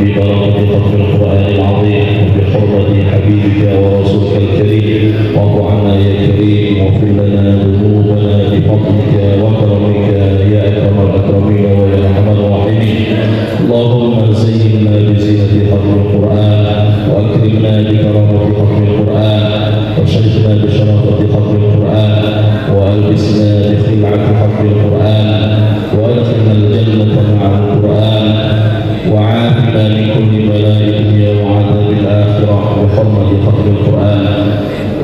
ببركة ختم القرآن العظيم وبحرمة واغفر لنا ذنوبنا بفضلك وكرمك يا أكرم الأكرمين ويا أرحم الراحمين. اللهم زينا بزينة ختم القرآن، وأكرمنا بكرامة ختم القرآن، وشرفنا بشرافة ختم القرآن، وألبسنا بخلعة ختم القرآن، وأدخلنا الجنة مع القرآن، وعافنا من كل بلاء الدنيا وعذاب الآخرة بحرمة ختم القرآن.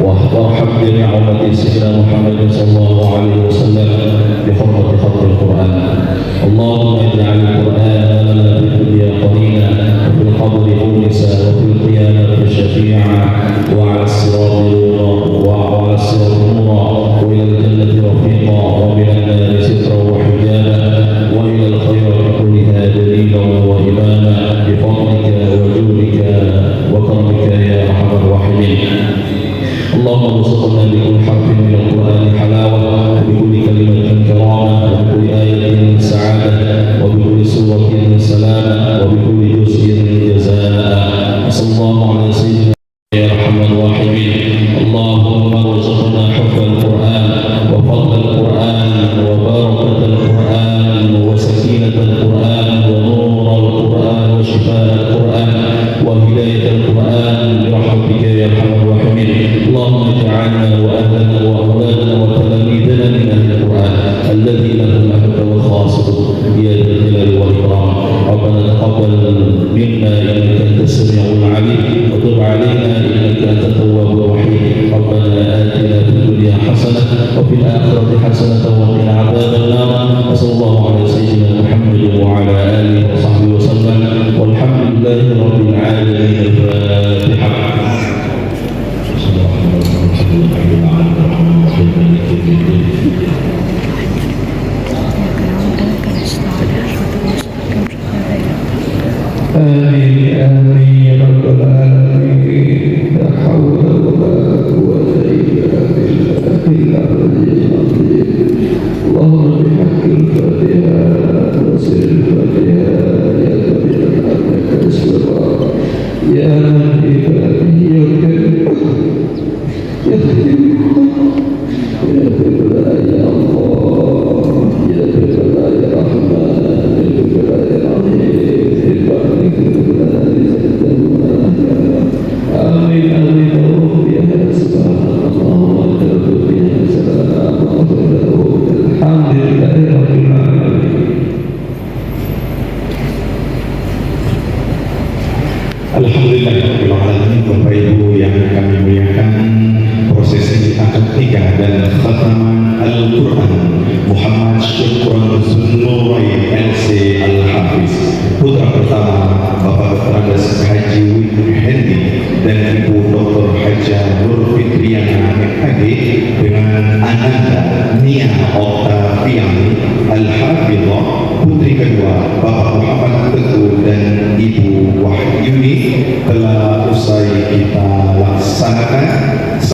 وارحم جميع أمة سيدنا محمد صلى الله عليه وسلم بحرمة ختم القرآن. اللهم اجعل القرآن لنا في الدنيا قرينا، وفي القبر مونسا، وفي القيامة شفيعا، وعلى الصراط نورا، وإلى الجنة رفيقا، ومن النار سترا وحجابا، وإلى الخير كلها دليلا وإماما بفضلك وجودك وكرمك يا أرحم الراحمين. اللهم ارزقنا بكل حرف من القرآن حلاوة، وبكل كلمة كرامة، وبكل آية سعادة، وبكل سورة سلامة، وبكل جزء جزاء. صلى الله على سيدنا يا أرحم الراحمين. اللهم ارزقنا حب القرآن وفضل القرآن وبركة القرآن وسكينة القرآن ونور القرآن وشفاء القرآن وهداية القرآن برحمتك يا أرحم الراحمين. اللهم اجعلنا وأهلنا وأولادنا وتلاميذنا من أهل القرآن الذين هم أهلك والخاصة يا ذا الجلال والإكرام. ربنا تقبل منا إنك أنت السميع العليم، وتب علينا إنك أنت التواب الرحيم. ربنا آتنا في الدنيا حسنة وفي الآخرة حسنة وقنا عذاب النار. وصلى الله على سيدنا محمد وعلى آله وصحبه وسلم، والحمد لله رب العالمين. الفاتحة. آمين آمين يا رب العالمين. لا حول ولا قوة إلا بالله العلي العظيم. اللهم بحق الفاتحة وسر الفاتحة يا كبير أنك اسمع يا من ببابه يكرم يا كبير يا الله يا كبير يا رحمن يا كبير يا رحيم. آمين آمين يا سبحان الله وتوفيق سلام الحمد لله رب العالمين. Alhamdulillahirrahmanirrahim. Bapak Ibu yang kami muliakan, prosesi akad nikah dan khataman Al-Quran Muhammad Syukron Zunnurain LC Al-Hafiz, putra pertama Bapak Dr. Haji Widi Hendi dan Ibu Dr. Haja Nur Fitriana MKG dengan Ananda Nia Oktaviani